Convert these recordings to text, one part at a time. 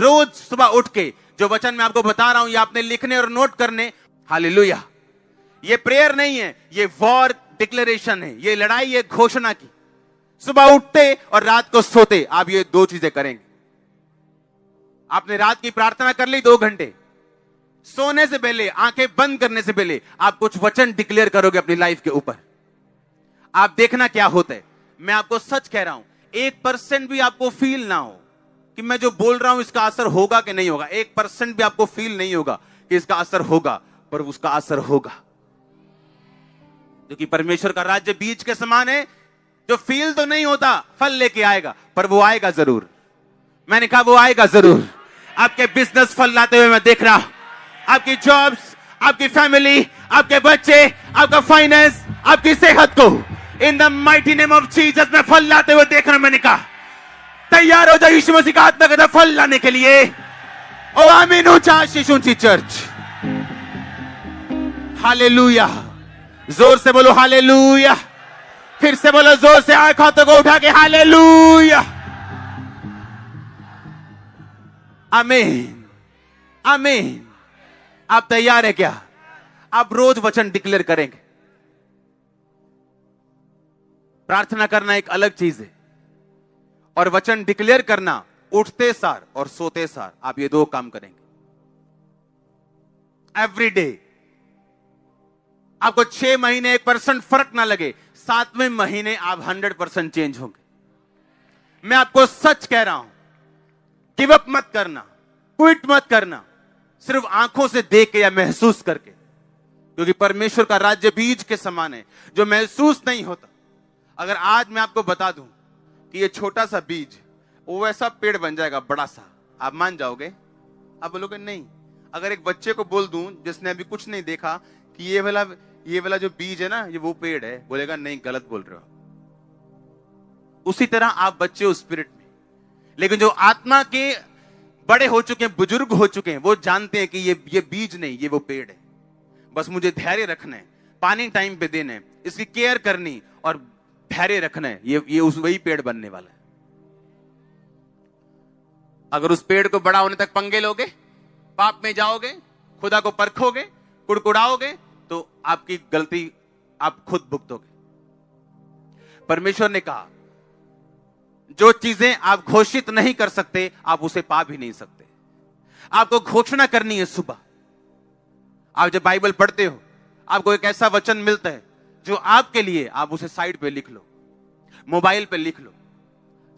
रोज सुबह उठ के जो वचन मैं आपको बता रहा हूं ये आपने लिखने और नोट करने। हालेलुया। ये प्रेयर नहीं है, ये वॉर डिक्लेरेशन है, ये लड़ाई है घोषणा की। सुबह उठते और रात को सोते आप ये दो चीजें करेंगे। आपने रात की प्रार्थना कर ली 2 घंटे, सोने से पहले, आंखें बंद करने से पहले आप कुछ वचन डिक्लेयर करोगे अपनी लाइफ के ऊपर। आप देखना क्या होता है। मैं आपको सच कह रहा हूं, 1% भी आपको फील ना हो कि मैं जो बोल रहा हूं इसका असर होगा कि नहीं होगा, 1% भी आपको फील नहीं होगा कि इसका असर होगा, पर उसका असर होगा। क्योंकि परमेश्वर का राज्य बीज के समान है, जो फील तो नहीं होता, फल लेके आएगा, पर वो आएगा जरूर। मैंने कहा वो आएगा जरूर। आपके बिजनेस फल लाते हुए मैं देख रहा हूं, आपकी जॉब्स, आपकी फैमिली, आपके बच्चे, आपका फाइनेंस, आपकी सेहत को in the mighty name of Jesus में फल लाते हुए देख रहा हूं। मैंने कहा तैयार हो जाओ यीशु मसीह का आत्मा का फल लाने के लिए। ओ आमीन। ऊंचा ऊंची चर्च। हालेलुया। जोर से बोलो हालेलुया। फिर से बोलो जोर से, आंख हाथों को उठा के हालेलुया। आमीन आमीन। आप तैयार है क्या? आप रोज वचन डिक्लेयर करेंगे। प्रार्थना करना एक अलग चीज है, और वचन डिक्लेयर करना उठते सार और सोते सार आप ये 2 काम करेंगे एवरी डे। आपको 6 महीने 1% फर्क ना लगे, 7वें महीने आप 100% चेंज होंगे। मैं आपको सच कह रहा हूं, गिव अप मत करना, क्विट मत करना, सिर्फ आंखों से देख के या महसूस करके, क्योंकि परमेश्वर का राज्य बीज के समान है जो महसूस नहीं होता। अगर आज मैं आपको बता दूं कि ये छोटा सा बीज वो वैसा पेड़ बन जाएगा बड़ा सा, आप मान जाओगे? आप बोलोगे नहीं। अगर एक बच्चे को बोल दूं जिसने अभी कुछ नहीं देखा कि ये वाला जो बीज है ना, ये वो पेड़ है, बोलेगा नहीं, गलत बोल रहे हो। उसी तरह आप बच्चे हो स्पिरिट में, लेकिन जो आत्मा के बड़े हो चुके हैं, बुजुर्ग हो चुके हैं, वो जानते हैं कि ये बीज नहीं, ये वो पेड़ है। बस मुझे धैर्य रखना है, पानी टाइम पे देना है, इसकी केयर करनी और धैर्य रखना है, ये उस वही पेड़ बनने वाला है। अगर उस पेड़ को बड़ा होने तक पंगे लोगे, पाप में जाओगे, खुदा को परखोगे, कुड़कुड़ाओगे, तो आपकी गलती आप खुद भुगतोगे। परमेश्वर ने कहा जो चीजें आप घोषित नहीं कर सकते आप उसे पा भी नहीं सकते। आपको घोषणा करनी है। सुबह आप जब बाइबल पढ़ते हो, आपको एक ऐसा वचन मिलता है जो आपके लिए, आप उसे साइड पे लिख लो, मोबाइल पे लिख लो,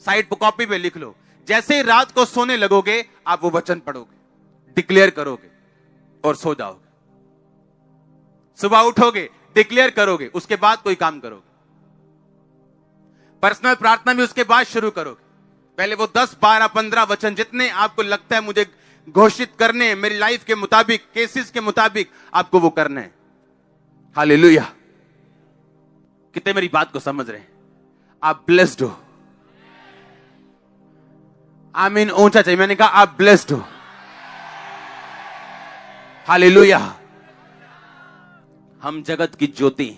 साइड पे कॉपी पे लिख लो। जैसे ही रात को सोने लगोगे आप वो वचन पढ़ोगे, डिक्लेयर करोगे और सो जाओगे। सुबह उठोगे, डिक्लेयर करोगे, उसके बाद कोई काम करोगे। पर्सनल प्रार्थना भी उसके बाद शुरू करोगे। पहले वो 10, 12, 15 वचन जितने आपको लगता है मुझे घोषित करने हैं मेरी लाइफ के मुताबिक, केसेस के मुताबिक, आपको वो करना है। हालेलुया। कितने मेरी बात को समझ रहे हैं? आप ब्लेस्ड हो। आमीन ऊंचा चाहिए। मैंने कहा आप ब्लेस्ड हो। हालेलुया। हम जगत की ज्योति,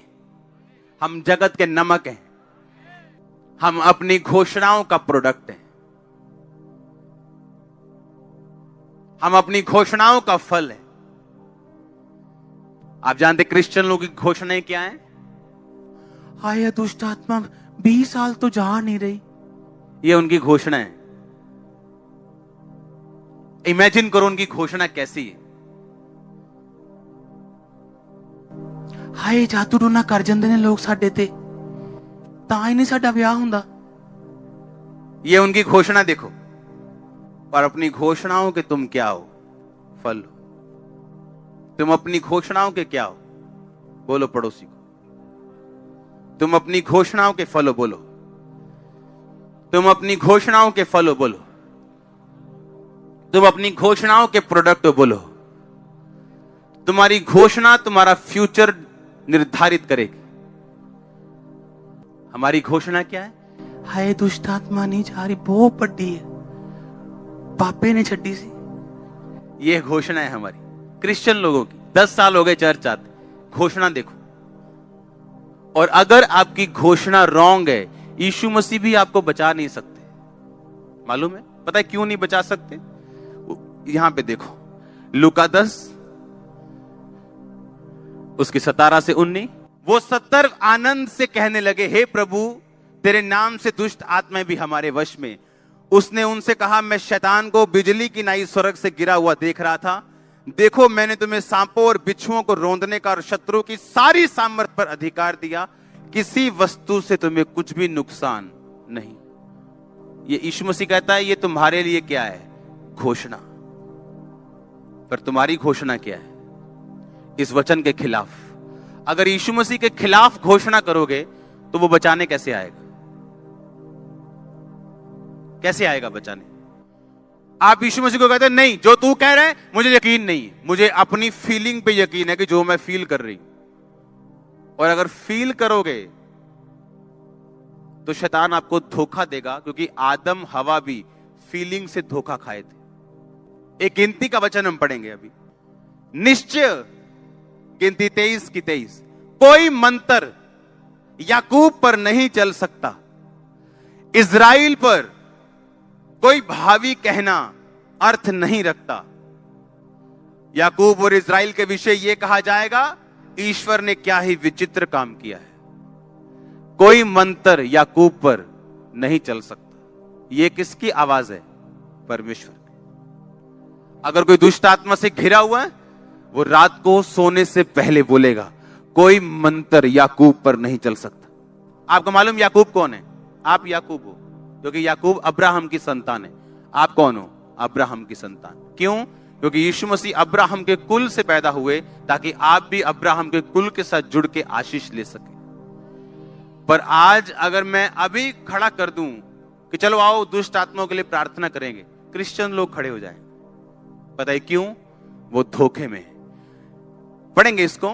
हम जगत के नमक हैं, हम अपनी घोषणाओं का प्रोडक्ट हैं, हम अपनी घोषणाओं का फल है। आप जानते क्रिश्चियन लोगों की घोषणाएं क्या है? हाय दुष्ट आत्मा 20 साल तो जा नहीं रही, ये उनकी घोषणा है। इमेजिन करो उनकी घोषणा कैसी है। हाय जादू टोना कर जाते ने लोग साडे ते, तां ही नहीं साडा विआह हुंदा, ये उनकी घोषणा देखो। और अपनी घोषणाओं के तुम क्या हो? फल हो। तुम अपनी घोषणाओं के क्या हो? बोलो पड़ोसी को, तुम अपनी घोषणाओं के फल हो। बोलो, तुम अपनी घोषणाओं के फल हो। बोलो, तुम अपनी घोषणाओं के प्रोडक्ट हो। बोलो, तुम्हारी घोषणा तुम्हारा फ्यूचर निर्धारित करेगी। हमारी घोषणा क्या है? हाय दुष्ट आत्मा नहीं जा रही, बहुत बड़ी है, पापे ने छड्डी सी, ये घोषणा है हमारी क्रिश्चियन लोगों की। 10 साल हो गए चर्च आते, घोषणा देखो। और अगर आपकी घोषणा रॉन्ग है, यीशु मसीह भी आपको बचा नहीं सकते। मालूम है? पता है क्यों नहीं बचा सकते? यहां पे देखो, लूका 10 उसकी 17 से 19। वो 70 आनंद से कहने लगे, हे प्रभु, तेरे नाम से दुष्ट आत्माएं भी हमारे वश में। उसने उनसे कहा, मैं शैतान को बिजली की नाई स्वर्ग से गिरा हुआ देख रहा था। देखो, मैंने तुम्हें सांपों और बिच्छुओं को रौंदने का और शत्रु की सारी सामर्थ पर अधिकार दिया, किसी वस्तु से तुम्हें कुछ भी नुकसान नहीं। ये यीशु मसीह कहता है, ये तुम्हारे लिए क्या है? घोषणा। पर तुम्हारी घोषणा क्या है? इस वचन के खिलाफ। अगर यीशु मसीह के खिलाफ घोषणा करोगे तो वो बचाने कैसे आएगा? कैसे आएगा बचाने? आप यीशु मसीह को कहते हैं, नहीं, जो तू कह रहा है मुझे यकीन नहीं है, मुझे अपनी फीलिंग पे यकीन है कि जो मैं फील कर रही हूं। और अगर फील करोगे तो शैतान आपको धोखा देगा, क्योंकि आदम हवा भी फीलिंग से धोखा खाए थे। एक गिनती का वचन हम पढ़ेंगे अभी, निश्चय, गिनती 23 की 23, कोई मंत्र याकूब पर नहीं चल सकता, इज़राइल पर कोई भावी कहना अर्थ नहीं रखता। याकूब और इज़राइल के विषय यह कहा जाएगा, ईश्वर ने क्या ही विचित्र काम किया है। कोई मंत्र याकूब पर नहीं चल सकता। यह किसकी आवाज है? परमेश्वर की। अगर कोई दुष्ट आत्मा से घिरा हुआ है, वो रात को सोने से पहले बोलेगा, कोई मंत्र याकूब पर नहीं चल सकता। आपको मालूम याकूब कौन है? आप याकूब हो, क्योंकि याकूब अब्राहम की संतान है। आप कौन हो? अब्राहम की संतान। क्यों? क्योंकि यीशु मसीह अब्राहम के कुल से पैदा हुए, ताकि आप भी अब्राहम के कुल के साथ जुड़ के आशीष ले सके। पर आज अगर मैं अभी खड़ा कर दूं कि चलो आओ दुष्ट आत्माओं के लिए प्रार्थना करेंगे, क्रिश्चियन लोग खड़े हो जाएं। पता है क्यों? वो धोखे में है। पढ़ेंगे इसको,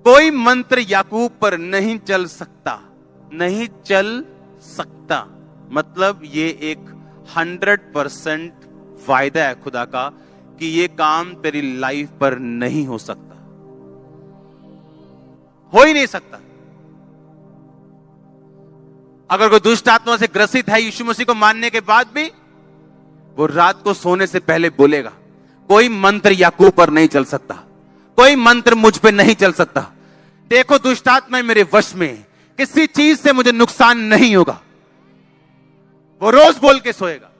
कोई मंत्र याकूब पर नहीं चल सकता। नहीं चल सकता मतलब ये एक 100% वायदा है खुदा का कि ये काम तेरी लाइफ पर नहीं हो सकता, हो ही नहीं सकता। अगर कोई दुष्ट आत्मा से ग्रसित है यीशु मसीह को मानने के बाद भी, वो रात को सोने से पहले बोलेगा, कोई मंत्र याकूब पर नहीं चल सकता, कोई मंत्र मुझ पे नहीं चल सकता। देखो, दुष्ट आत्मा मेरे वश में है, किसी चीज से मुझे नुकसान नहीं होगा। वो रोज बोल के सोएगा,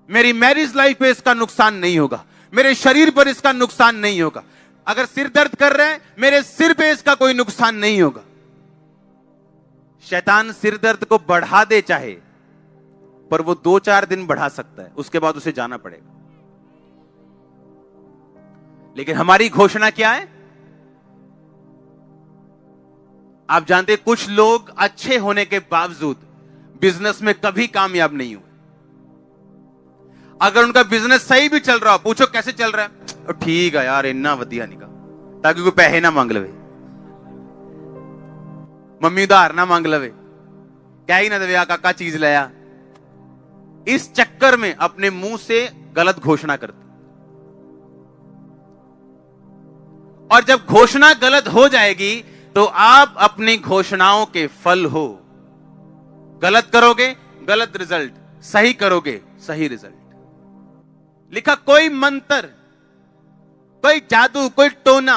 मेरी मैरिज लाइफ पे इसका नुकसान नहीं होगा, मेरे शरीर पर इसका नुकसान नहीं होगा। अगर सिर दर्द कर रहा है, मेरे सिर पे इसका कोई नुकसान नहीं होगा। शैतान सिर दर्द को बढ़ा दे चाहे, पर वो 2-4 दिन बढ़ा सकता है, उसके बाद उसे जाना पड़ेगा। लेकिन हमारी घोषणा क्या है? आप जानते हैं, कुछ लोग अच्छे होने के बावजूद बिजनेस में कभी कामयाब नहीं हुए। अगर उनका बिजनेस सही भी चल रहा, पूछो कैसे चल रहा है, ठीक है यार, इन्ना वधिया निका, ताकि कोई पैसे ना मांग लवे, मम्मी उधार ना मांग लवे, क्या ही ना दे आ काका चीज लाया। इस चक्कर में अपने मुंह से गलत घोषणा करते, और जब घोषणा गलत हो जाएगी तो आप अपनी घोषणाओं के फल हो। गलत करोगे गलत रिजल्ट, सही करोगे सही रिजल्ट। लिखा, कोई मंत्र, कोई जादू, कोई टोना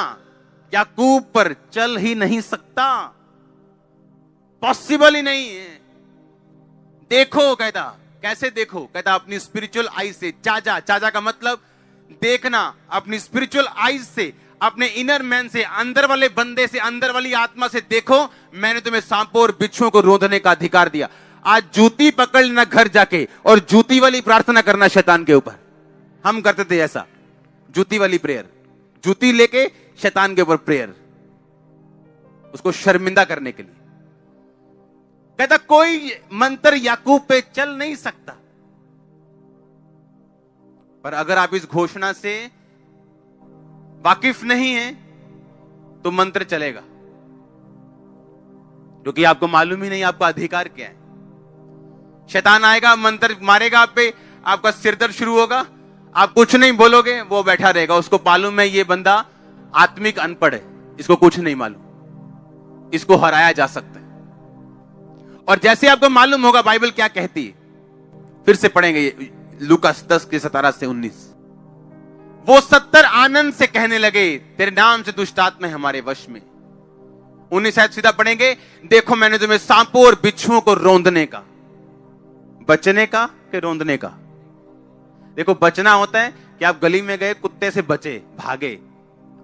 याकूब पर चल ही नहीं सकता, पॉसिबल ही नहीं है। देखो, कहता, कैसे देखो? कहता अपनी स्पिरिचुअल आई से। चाचा, चाचा का मतलब देखना, अपनी स्पिरिचुअल आई से, अपने इनर मैन से, अंदर वाले बंदे से, अंदर वाली आत्मा से देखो, मैंने तुम्हें सांपों और बिच्छुओं को रोंदने का अधिकार दिया। आज जूती पकड़ लेना घर जाके और जूती वाली प्रार्थना करना शैतान के ऊपर। हम करते थे ऐसा, जूती वाली प्रेयर, जूती लेके शैतान के ऊपर प्रेयर, उसको शर्मिंदा करने के लिए। कहता कोई मंत्र याकूब पे चल नहीं सकता। पर अगर आप इस घोषणा से वाकिफ नहीं है तो मंत्र चलेगा, क्योंकि आपको मालूम ही नहीं आपका अधिकार क्या है। शैतान आएगा, मंत्र मारेगा आप पे, आपका सिरदर्द शुरू होगा, आप कुछ नहीं बोलोगे, वो बैठा रहेगा, उसको मालूम है ये बंदा आत्मिक अनपढ़ है, इसको कुछ नहीं मालूम, इसको हराया जा सकता है। और जैसे आपको मालूम होगा बाइबल क्या कहती है, फिर से पढ़ेंगे लूकास 10 के 17 से 19। वो 70 आनंद से कहने लगे, तेरे नाम से दुष्ट आत्माएं हमारे वश में। 19 शायद सीधा पढ़ेंगे, देखो मैंने तुम्हें सांपों और बिच्छुओं को रौंदने का, बचने का कि रौंदने का? देखो, बचना होता है कि आप गली में गए, कुत्ते से बचे, भागे,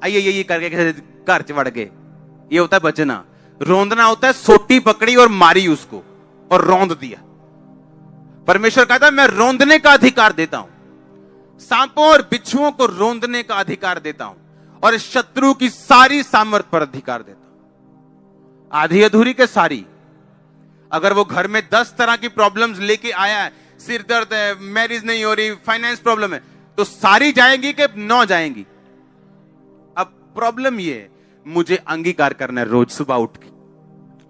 आइए ये करके घर चढ़ गए, ये होता है बचना। रौंदना होता है सोटी पकड़ी और मारी उसको और रौंद दिया। परमेश्वर कहता है मैं रौंदने का अधिकार देता हूं, सांपों और बिच्छुओं को रौंदने का अधिकार देता हूं, और शत्रु की सारी सामर्थ पर अधिकार देता हूं। आधी अधूरी के सारी। अगर वो घर में 10 तरह की प्रॉब्लम्स लेके आया है, सिर दर्द है, मैरिज नहीं हो रही, फाइनेंस प्रॉब्लम है, तो सारी जाएंगी कि 9 जाएंगी? अब प्रॉब्लम ये है, मुझे अंगीकार करना है रोज सुबह उठ के,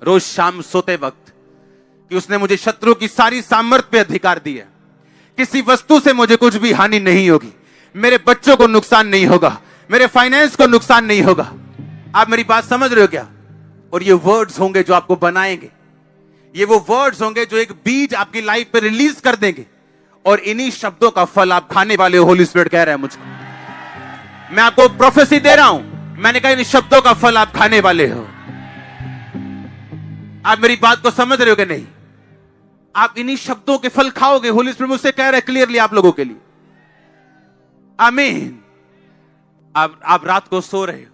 रोज शाम सोते वक्त, कि उसने मुझे शत्रु की सारी सामर्थ पे अधिकार दिया। किसी वस्तु से मुझे कुछ भी हानि नहीं होगी, मेरे बच्चों को नुकसान नहीं होगा, मेरे फाइनेंस को नुकसान नहीं होगा। आप मेरी बात समझ रहे हो क्या? और ये वर्ड्स होंगे जो आपको बनाएंगे, ये वो वर्ड्स होंगे जो एक बीज आपकी लाइफ पे रिलीज कर देंगे, और इन्हीं शब्दों का फल आप खाने वाले हो। होली स्पिरिट कह रहा है मुझको, मैं आपको प्रोफेसी दे रहा हूं, मैंने कहा इन शब्दों का फल आप खाने वाले हो। आप मेरी बात को समझ रहे हो कि नहीं? आप इन्हीं शब्दों के फल खाओगे। होली स्पिरिट मुझसे कह रहा है क्लियरली आप लोगों के लिए। आमीन। आप रात को सो रहे हो,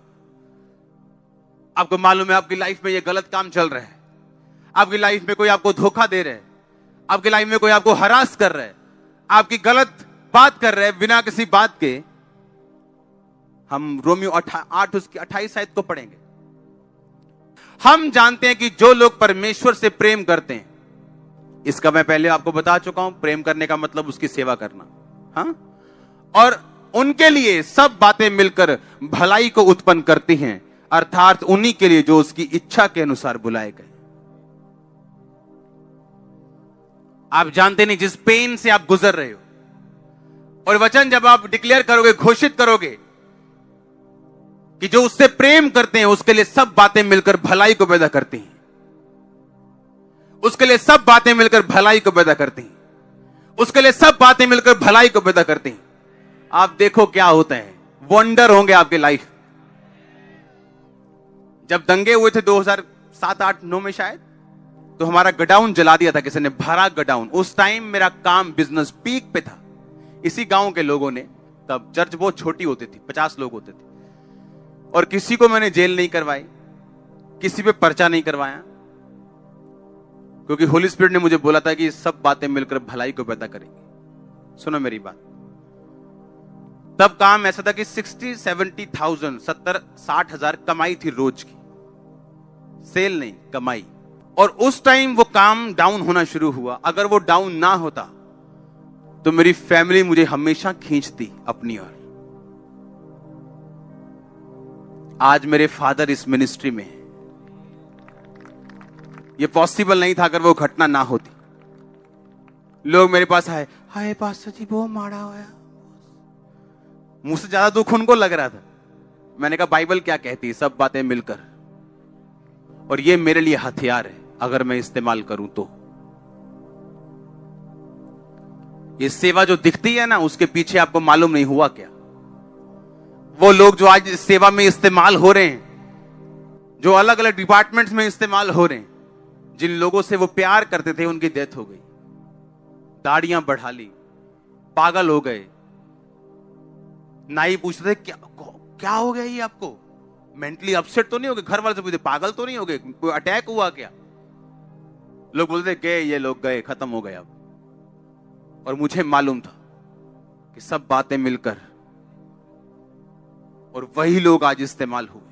आपको मालूम है आपकी लाइफ में ये गलत काम चल रहा है, आपकी लाइफ में कोई आपको धोखा दे रहा है, आपकी लाइफ में कोई आपको हरास कर रहा है, आपकी गलत बात कर रहा है बिना किसी बात के। हम रोमियो 8 उसकी 28 आयत को पढ़ेंगे। हम जानते हैं कि जो लोग परमेश्वर से प्रेम करते हैं, इसका मैं पहले आपको बता चुका हूं, प्रेम करने का मतलब उसकी सेवा करना, हाँ, और उनके लिए सब बातें मिलकर भलाई को उत्पन्न करती हैं, अर्थात उन्हीं के लिए जो उसकी इच्छा के अनुसार बुलाए गए। आप जानते नहीं जिस पेन से आप गुजर रहे हो, और वचन जब आप डिक्लेयर करोगे, घोषित करोगे कि जो उससे प्रेम करते हैं उसके लिए सब बातें मिलकर भलाई को पैदा करती हैं, उसके लिए सब बातें मिलकर भलाई को पैदा करती हैं, उसके लिए सब बातें मिलकर भलाई को पैदा करती हैं। आप देखो क्या होता है, वंडर होंगे आपके लाइफ। जब दंगे हुए थे 2007, 8, 9 में शायद, तो हमारा गोडाउन जला दिया था किसी ने, भरा गोडाउन। उस टाइम मेरा काम, बिजनेस पीक पे था। इसी गांव के लोगों ने, तब चर्च बहुत छोटी होती थी, 50 लोग होते थे, और किसी को मैंने जेल नहीं करवाई, किसी पे पर्चा नहीं करवाया, क्योंकि होली स्पिरिट ने मुझे बोला था कि सब बातें मिलकर भलाई को पैदा करेंगी। सुनो मेरी बात। तब काम ऐसा था कि 60-70,000, 70-60,000 कमाई थी रोज की, सेल नहीं, कमाई। और उस टाइम वो काम डाउन होना शुरू हुआ। अगर वो डाउन ना होता तो मेरी फैमिली मुझे हमेशा खींचती अपनी ओर। आज मेरे फादर इस मिनिस्ट्री में है। ये पॉसिबल नहीं था अगर वो घटना ना होती। लोग मेरे पास आए, हाय पास्टर जी वो मारा हुआ। मुझसे ज्यादा दुख उनको लग रहा था। मैंने कहा बाइबल क्या कहती है, सब बातें मिलकर, और ये मेरे लिए हथियार है अगर मैं इस्तेमाल करूं तो। ये सेवा जो दिखती है ना, उसके पीछे आपको मालूम नहीं हुआ क्या। वो लोग जो आज इस सेवा में इस्तेमाल हो रहे हैं, जो अलग अलग डिपार्टमेंट्स में इस्तेमाल हो रहे हैं, जिन लोगों से वो प्यार करते थे उनकी डेथ हो गई, दाढ़ियां बढ़ा ली, पागल हो गए। नाई पूछते थे क्या हो गया ये आपको, मेंटली अपसेट तो नहीं हो गए? घर वाले से पूछते पागल तो नहीं हो गए, कोई अटैक हुआ क्या? लोग बोलते गए, ये लोग गए, खत्म हो गए अब। और मुझे मालूम था कि सब बातें मिलकर, और वही लोग आज इस्तेमाल हुए।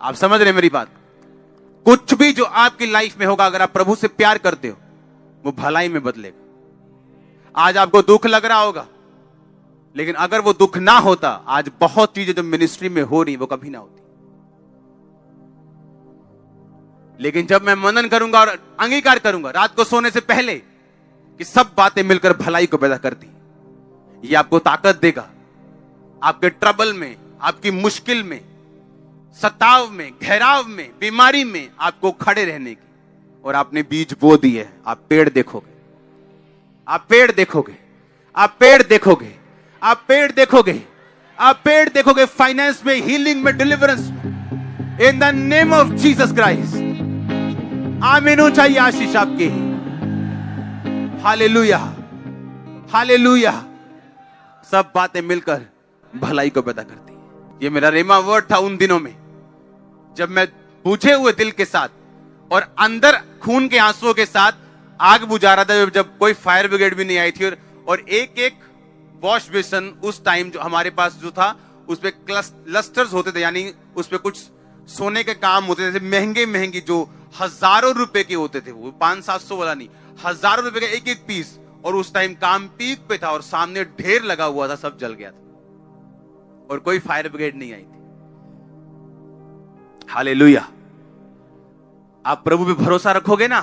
आप समझ रहे मेरी बात? कुछ भी जो आपकी लाइफ में होगा, अगर आप प्रभु से प्यार करते हो, वो भलाई में बदलेगा। आज आपको दुख लग रहा होगा, लेकिन अगर वो दुख ना होता, आज बहुत चीजें जो मिनिस्ट्री में हो रही वो कभी ना होती। लेकिन जब मैं मनन करूंगा और अंगीकार करूंगा रात को सोने से पहले कि सब बातें मिलकर भलाई को पैदा करती, ये आपको ताकत देगा आपके ट्रबल में, आपकी मुश्किल में, सताव में, घेराव में, बीमारी में आपको खड़े रहने की। और आपने बीज बो दिए, आप पेड़ देखोगे। आप पेड़ देखोगे, आप पेड़ देखोगे, आप पेड़ देखोगे, आप पेड़ देखोगे, फाइनेंस में, हीलिंग में, डिलीवरेंस में, in the name of Jesus Christ. आमीन चाहिए आशीष आपकी। Hallelujah, hallelujah. सब बातें मिलकर भलाई को पैदा करती है। ये मेरा रेमा वर्ड था उन दिनों में जब मैं पूछे हुए दिल के साथ और अंदर खून के आंसुओं के साथ आग बुझा रहा था, जब कोई फायर ब्रिगेड भी नहीं आई थी। और एक एक वॉश बेसन उस टाइम जो हमारे पास जो था, उस पे लस्टर्स होते थे, यानी उस पे कुछ सोने के काम होते थे, महंगे महंगे, जो हजारों रुपए के होते थे। वो 500-700 वाला नहीं, हजारों रुपए का एक एक पीस। और उस टाइम काम पीक पे था और सामने ढेर लगा हुआ था, सब जल गया था और कोई फायर ब्रिगेड नहीं आई थी। हालेलुया। आप प्रभु पे भरोसा रखोगे ना,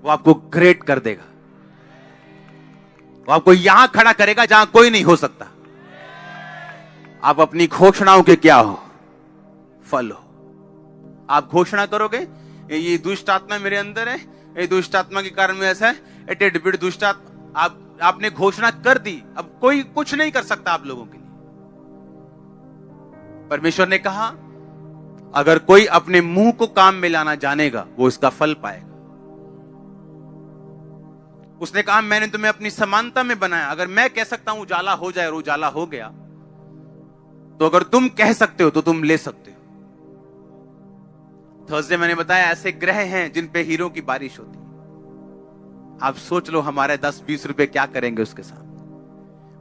वो आपको ग्रेट कर देगा। वो आपको यहां खड़ा करेगा जहां कोई नहीं हो सकता। आप अपनी घोषणाओं के क्या हो? फल हो। आप घोषणा करोगे, ये दुष्ट आत्मा मेरे अंदर है, ये दुष्ट आत्मा के कारण में ऐसा है, एटेड दुष्ट आत्मा। आपने घोषणा कर दी, अब कोई कुछ नहीं कर सकता आप लोगों के लिए। परमेश्वर ने कहा, अगर कोई अपने मुंह को काम में लाना जानेगा, वो इसका फल पाएगा। उसने कहा, मैंने तुम्हें अपनी समानता में बनाया। अगर मैं कह सकता हूं उजाला हो जाए और उजाला हो गया, तो अगर तुम कह सकते हो तो तुम ले सकते हो। थर्सडे मैंने बताया, ऐसे ग्रह हैं जिन पे हीरो की बारिश होती है। आप सोच लो हमारे 10-20 रुपए क्या करेंगे उसके साथ।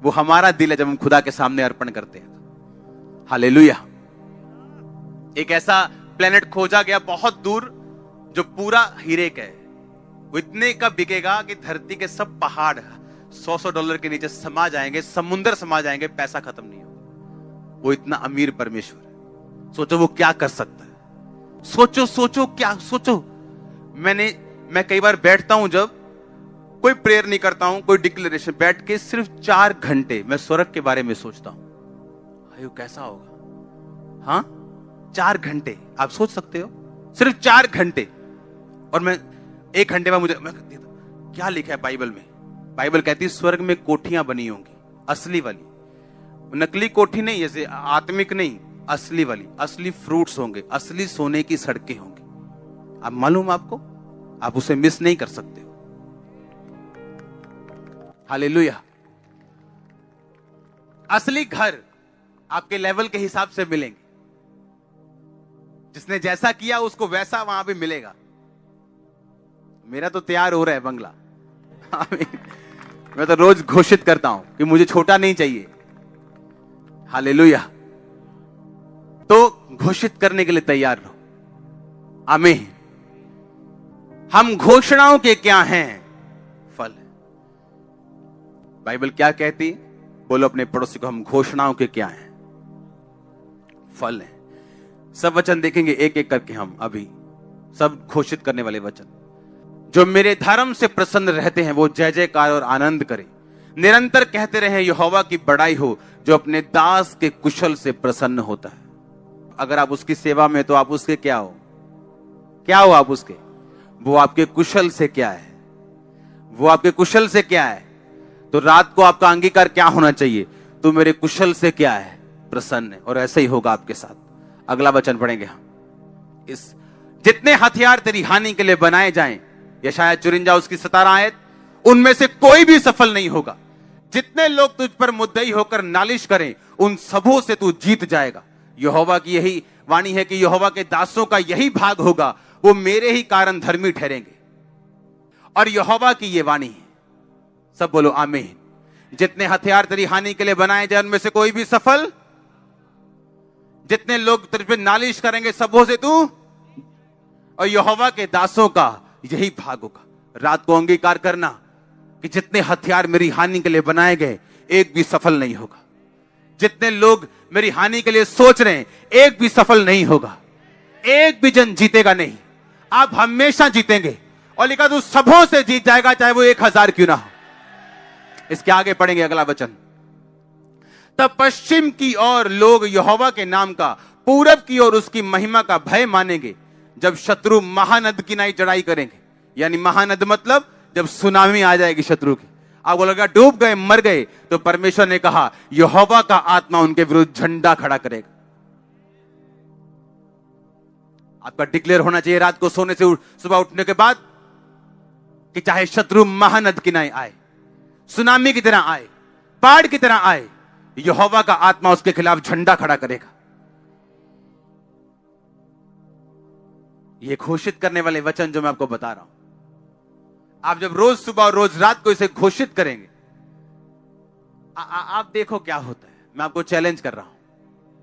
वो हमारा दिल है जब हम खुदा के सामने अर्पण करते हैं। हालेलुया। एक ऐसा प्लेनेट खोजा गया बहुत दूर, जो पूरा हीरे का है। वो इतने का बिकेगा कि धरती के सब पहाड़ $100 के नीचे समा जाएंगे, समुंदर समा जाएंगे, पैसा खत्म नहीं होगा। वो इतना अमीर परमेश्वर है। सोचो वो क्या कर सकता है। सोचो क्या सोचो। मैं कई बार बैठता हूं, जब कोई प्रेयर नहीं करता हूं, कोई डिक्लेरेशन, बैठ के सिर्फ 4 घंटे मैं स्वर्ग के बारे में सोचता हूं। आयो कैसा होगा? हाँ, 4 घंटे आप सोच सकते हो, सिर्फ 4 घंटे। और मैं 1 घंटे बाद मैं क्या लिखा है बाइबल में? बाइबल कहती है स्वर्ग में कोठियां बनी होंगी, असली वाली, नकली कोठी नहीं, जैसे आत्मिक नहीं, असली वाली, असली फ्रूट्स होंगे, असली सोने की सड़कें होंगी। अब मालूम आपको, आप उसे मिस नहीं कर सकते हो। हालेलुया। असली घर आपके लेवल के हिसाब से मिलेंगे। जिसने जैसा किया उसको वैसा वहां भी मिलेगा। मेरा तो तैयार हो रहा है बंगला। मैं तो रोज घोषित करता हूं कि मुझे छोटा नहीं चाहिए। हालेलुया। तो घोषित करने के लिए तैयार रहो। आमीन। हम घोषणाओं के क्या हैं? फल। बाइबल क्या कहती? बोलो अपने पड़ोसी को, हम घोषणाओं के क्या हैं? फल है। सब वचन देखेंगे एक एक करके हम अभी, सब घोषित करने वाले वचन। जो मेरे धर्म से प्रसन्न रहते हैं वो जय जयकार और आनंद करें। निरंतर कहते रहे यहोवा की बड़ाई हो, जो अपने दास के कुशल से प्रसन्न होता है। अगर आप उसकी सेवा में, तो आप उसके क्या हो? क्या हो आप उसके? वो आपके कुशल से क्या है? वो आपके कुशल से क्या है? तो रात को आपका अंगीकार क्या होना चाहिए? तू मेरे कुशल से क्या है? प्रसन्न है। और ऐसे ही होगा आपके साथ। अगला वचन पढ़ेंगे हम। इस जितने हथियार तेरी हानि के लिए बनाए जाएं, यशायाह 54 उसकी 17 आयत, उनमें से कोई भी सफल नहीं होगा। जितने लोग तुझ पर मुद्दई होकर नालिश करें, उन सबों से तू जीत जाएगा। यहोवा की यही वाणी है कि यहोवा के दासों का यही भाग होगा, वो मेरे ही कारण धर्मी ठहरेंगे। और यहोवा की ये वाणी है। सब बोलो आमीन। जितने हथियार तेरी हानि के लिए बनाए जाए, उनमें से कोई भी सफल। जितने लोग तुझ पर नालिश करेंगे, सबों से तू, और यहोवा के दासों का यही भाग होगा। रात को अंगीकार करना कि जितने हथियार मेरी हानि के लिए बनाए गए, एक भी सफल नहीं होगा। जितने लोग मेरी हानि के लिए सोच रहे हैं, एक भी सफल नहीं होगा। एक भी जन जीतेगा नहीं। आप हमेशा जीतेंगे। और लिखा तू सबों से जीत जाएगा, चाहे वो 1000 क्यों ना हो। इसके आगे पढ़ेंगे अगला वचन। तब पश्चिम की ओर लोग यहोवा के नाम का, पूरब की ओर उसकी महिमा का भय मानेंगे, जब शत्रु महानद की नाई चढ़ाई करेंगे। यानी महानद मतलब जब सुनामी आ जाएगी शत्रु की। आपको लगा डूब गए, मर गए, तो परमेश्वर ने कहा यहोवा का आत्मा उनके विरुद्ध झंडा खड़ा करेगा। आपका डिक्लेयर होना चाहिए रात को सोने से सुबह उठने के बाद कि चाहे शत्रु महानद किनारे आए, सुनामी की तरह आए, बाढ़ की तरह आए, यहोवा का आत्मा उसके खिलाफ झंडा खड़ा करेगा। ये घोषित करने वाले वचन जो मैं आपको बता रहा हूं, आप जब रोज सुबह और रोज रात को इसे घोषित करेंगे, आप देखो क्या होता है। मैं आपको चैलेंज कर रहा हूं।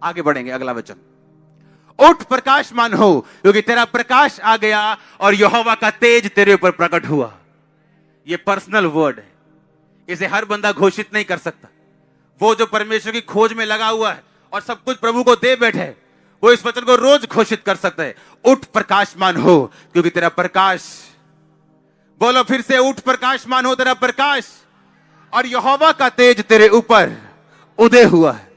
आगे बढ़ेंगे, अगला वचन, उठ प्रकाशमान हो क्योंकि तेरा प्रकाश आ गया और यहोवा का तेज तेरे ऊपर प्रकट हुआ। ये पर्सनल वर्ड है, इसे हर बंदा घोषित नहीं कर सकता। वो जो परमेश्वर की खोज में लगा हुआ है और सब कुछ प्रभु को दे बैठे है, वो इस वचन को रोज घोषित कर सकता है। उठ प्रकाशमान हो क्योंकि तेरा प्रकाश, बोलो फिर से, उठ प्रकाशमान हो, तेरा प्रकाश और यहोवा का तेज तेरे ऊपर उदय हुआ है।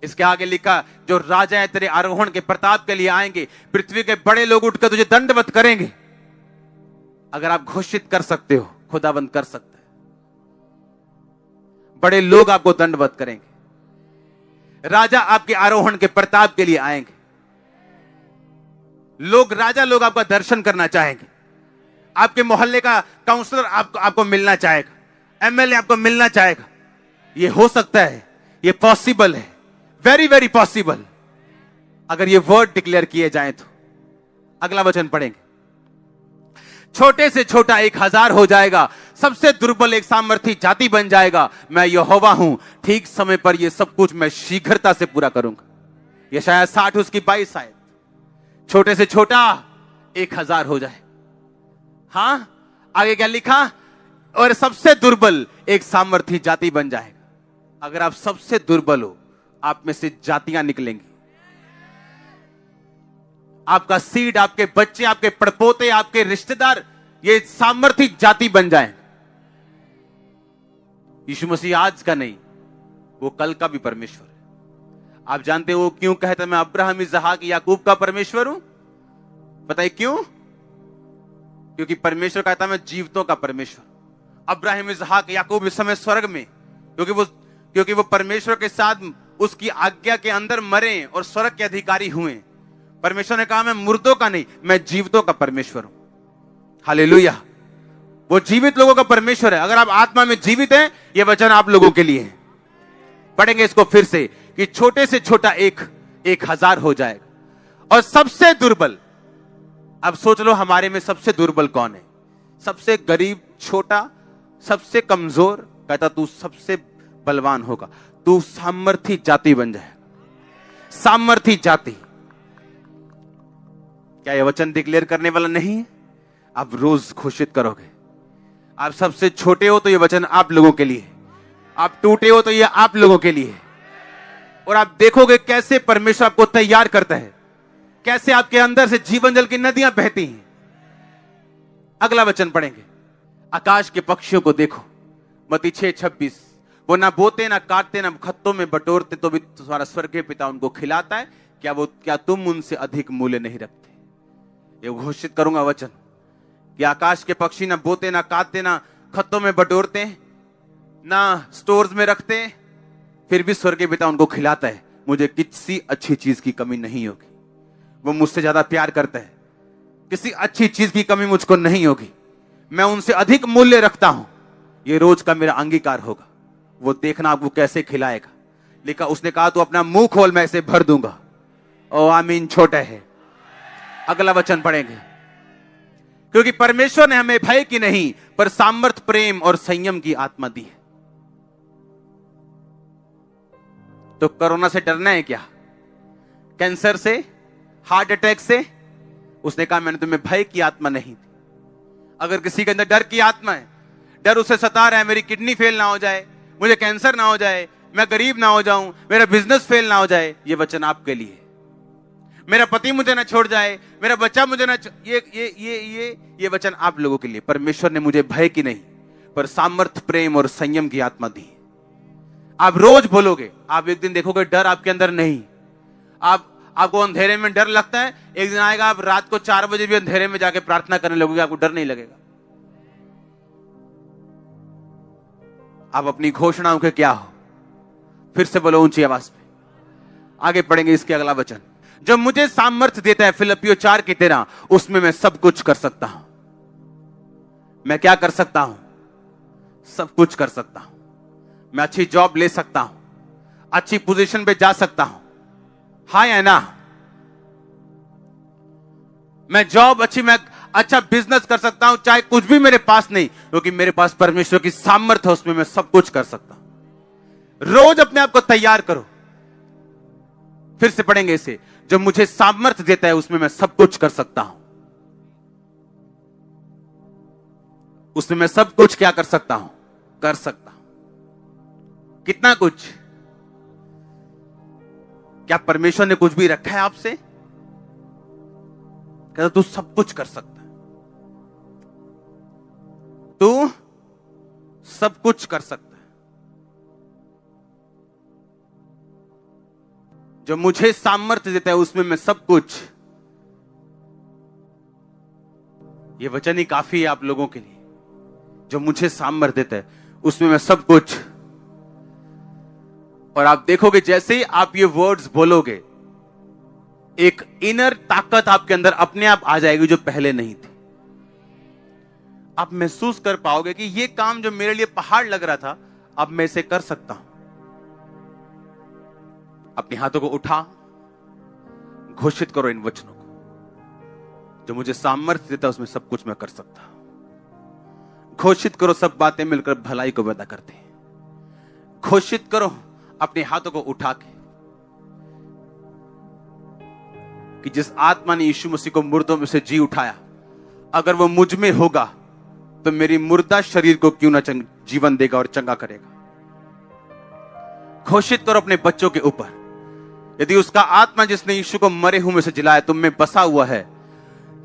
इसके आगे लिखा, जो राजा है तेरे आरोहण के प्रताप के लिए आएंगे, पृथ्वी के बड़े लोग उठकर तुझे दंडवत करेंगे। अगर आप घोषित कर सकते हो, खुदाबंद कर सकता है। बड़े लोग आपको दंडवत करेंगे, राजा आपके आरोहण के प्रताप के लिए आएंगे। राजा लोग आपका दर्शन करना चाहेंगे। आपके मोहल्ले का काउंसलर आपको मिलना चाहेगा, एमएलए आपको मिलना चाहेगा। ये हो सकता है, ये पॉसिबल है, वेरी वेरी पॉसिबल, अगर ये वर्ड डिक्लेयर किए जाए तो। अगला वचन पढ़ेंगे, छोटे से छोटा 1000 हो जाएगा, सबसे दुर्बल एक सामर्थी जाति बन जाएगा। मैं यहोवा हूं, ठीक समय पर यह सब कुछ मैं शीघ्रता से पूरा करूंगा। यह शायद 60 उसकी 22 शायद, छोटे से छोटा 1000 हो जाए। हां, आगे क्या लिखा, और सबसे दुर्बल एक सामर्थी जाति बन जाएगा। अगर आप सबसे दुर्बल हो, आप में से जातियां निकलेंगी। आपका सीड, आपके बच्चे, आपके पड़पोते, आपके रिश्तेदार, ये सामर्थी जाति बन जाए। यीशु मसीह आज का नहीं, वो कल का भी परमेश्वर है। आप जानते हो वो क्यों कहता है मैं अब्राहम, इसहाक, याकूब का परमेश्वर हूं? बताइए क्यों? क्योंकि परमेश्वर कहता है मैं जीवितों का परमेश्वर। अब्राहम, इसहाक, याकूब इस समय स्वर्ग में, क्योंकि वो परमेश्वर के साथ उसकी आज्ञा के अंदर मरे और स्वर्ग के अधिकारी हुए। परमेश्वर ने कहा मैं मुर्दों का नहीं, मैं जीवितों का परमेश्वर हूं। हालेलुया, वो जीवित लोगों का परमेश्वर है। अगर आप आत्मा में जीवित हैं, ये वचन आप लोगों के लिए है। पढ़ेंगे इसको फिर से कि छोटे से छोटा 1000 हो जाएगा और सबसे दुर्बल। अब सोच लो हमारे में सबसे दुर्बल कौन है? सबसे गरीब, छोटा, सबसे कमजोर। कहता तू सबसे बलवान होगा, तू सामर्थी जाति बन जाएगा। सामर्थी जाति, क्या यह वचन डिक्लेयर करने वाला नहीं है? आप रोज घोषित करोगे। आप सबसे छोटे हो तो यह वचन आप लोगों के लिए, आप टूटे हो तो यह आप लोगों के लिए। और आप देखोगे कैसे परमेश्वर आपको तैयार करता है, कैसे आपके अंदर से जीवन जल की नदियां बहती हैं। अगला वचन पढ़ेंगे, आकाश के पक्षियों को देखो, मत्ती 6:26, वो ना बोते ना काटते ना खत्तों में बटोरते, तो भी तुम्हारा स्वर्गीय पिता उनको खिलाता है। क्या तुम उनसे अधिक मूल्य नहीं रखते? ये घोषित करूंगा वचन कि आकाश के पक्षी ना बोते ना काटते ना खत्तों में बटोरते ना स्टोर्स में रखते, फिर भी स्वर्गीय पिता उनको खिलाता है। मुझे किसी अच्छी चीज की कमी नहीं होगी। वो मुझसे ज्यादा प्यार करता है, किसी अच्छी चीज की कमी मुझको नहीं होगी। मैं उनसे अधिक मूल्य रखता हूं। ये रोज का मेरा अंगीकार होगा। वो देखना आपको कैसे खिलाएगा। लिखा, उसने कहा तो अपना मुंह खोल, मैं इसे भर दूंगा। ओ आमीन, छोटा है। अगला वचन पढ़ेंगे, क्योंकि परमेश्वर ने हमें भय की नहीं पर सामर्थ, प्रेम और संयम की आत्मा दी है। तो कोरोना से डरना है क्या? कैंसर से, हार्ट अटैक से? उसने कहा मैंने तुम्हें भय की आत्मा नहीं दी। अगर किसी के अंदर डर की आत्मा है, डर उसे सता रहा है, मेरी किडनी फेल ना हो जाए, मुझे कैंसर ना हो जाए, मैं गरीब ना हो जाऊं, मेरा बिजनेस फेल ना हो जाए, ये वचन आपके लिए। मेरा पति मुझे ना छोड़ जाए, मेरा बच्चा मुझे ना, ये वचन आप लोगों के लिए। परमेश्वर ने मुझे भय की नहीं पर सामर्थ, प्रेम और संयम की आत्मा दी। आप रोज बोलोगे, आप एक दिन देखोगे डर आपके अंदर नहीं। आपको अंधेरे में डर लगता है, एक दिन आएगा आप रात को 4 बजे भी अंधेरे में जाके प्रार्थना करने लगोगे, आपको डर नहीं लगेगा। आप अपनी घोषणाओं के क्या हो? फिर से बोलो ऊंची आवाज में। आगे पढ़ेंगे इसके अगला वचन। जो मुझे सामर्थ्य देता है, फिलिप्पियों 4:13, उसमें मैं सब कुछ कर सकता हूं। मैं क्या कर सकता हूं? सब कुछ कर सकता हूं। मैं अच्छी जॉब ले सकता हूं, अच्छी पोजीशन पे जा सकता हूं। हाँ या ना? मैं अच्छा बिजनेस कर सकता हूं, चाहे कुछ भी मेरे पास नहीं, क्योंकि मेरे पास परमेश्वर की सामर्थ्य है, उसमें मैं सब कुछ कर सकता हूं। रोज अपने आप को तैयार करो। फिर से पढ़ेंगे इसे। जो मुझे सामर्थ्य देता है, उसमें मैं सब कुछ कर सकता हूं। उसमें मैं सब कुछ क्या कर सकता हूं? कर सकता हूं। कितना कुछ? क्या परमेश्वर ने कुछ भी रखा है आपसे? कहता तू सब कुछ कर सकता है, तू सब कुछ कर सकता है। जो मुझे सामर्थ्य देता है, उसमें मैं सब कुछ। ये वचन ही काफी है आप लोगों के लिए। जो मुझे सामर्थ्य देता है, उसमें मैं सब कुछ। और आप देखोगे जैसे ही आप ये वर्ड्स बोलोगे, एक इनर ताकत आपके अंदर अपने आप आ जाएगी जो पहले नहीं थी। आप महसूस कर पाओगे कि ये काम जो मेरे लिए पहाड़ लग रहा था, अब मैं इसे कर सकता हूं। अपने हाथों को उठा, घोषित करो इन वचनों को। जो मुझे सामर्थ्य देता है, उसमें सब कुछ मैं कर सकता हूं। घोषित करो, सब बातें मिलकर भलाई को पैदा करते हैं। घोषित करो अपने हाथों को उठा के कि जिस आत्मा ने यीशु मसीह को मुर्दों में से जी उठाया, अगर वो मुझ में होगा तो मेरी मुर्दा शरीर को क्यों ना जीवन देगा और चंगा करेगा। घोषित करो अपने बच्चों के ऊपर, यदि उसका आत्मा जिसने यीशु को मरे हुए में से जिलाया तुम में बसा हुआ है,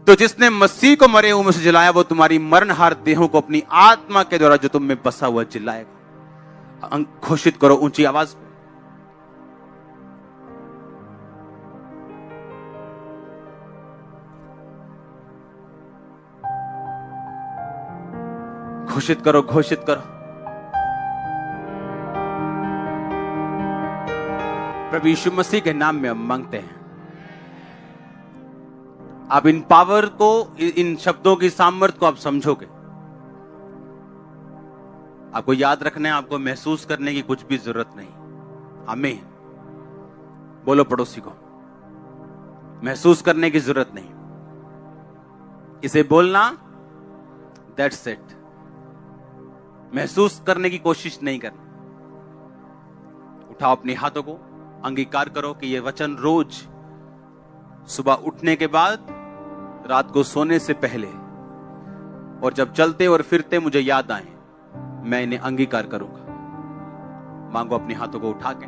तो जिसने मसीह को मरे हुए में से जिलाया, वो तुम्हारी मरणहार देहों को अपनी आत्मा के द्वारा जो तुम में बसा हुआ जिलाएगा। घोषित करो ऊंची आवाज में। घोषित करो, घोषित करो। प्रभु यीशु मसीह के नाम में हम मांगते हैं। आप इन पावर को, इन शब्दों की सामर्थ्य को आप समझोगे। आपको याद रखना है, आपको महसूस करने की कुछ भी जरूरत नहीं। आमीन। बोलो पड़ोसी को, महसूस करने की जरूरत नहीं, इसे बोलना, दैट्स इट। महसूस करने की कोशिश नहीं करना। उठाओ अपने हाथों को, अंगीकार करो कि यह वचन रोज सुबह उठने के बाद, रात को सोने से पहले, और जब चलते और फिरते मुझे याद आए, मैं इन्हें अंगीकार करूंगा। मांगो अपने हाथों को उठा के।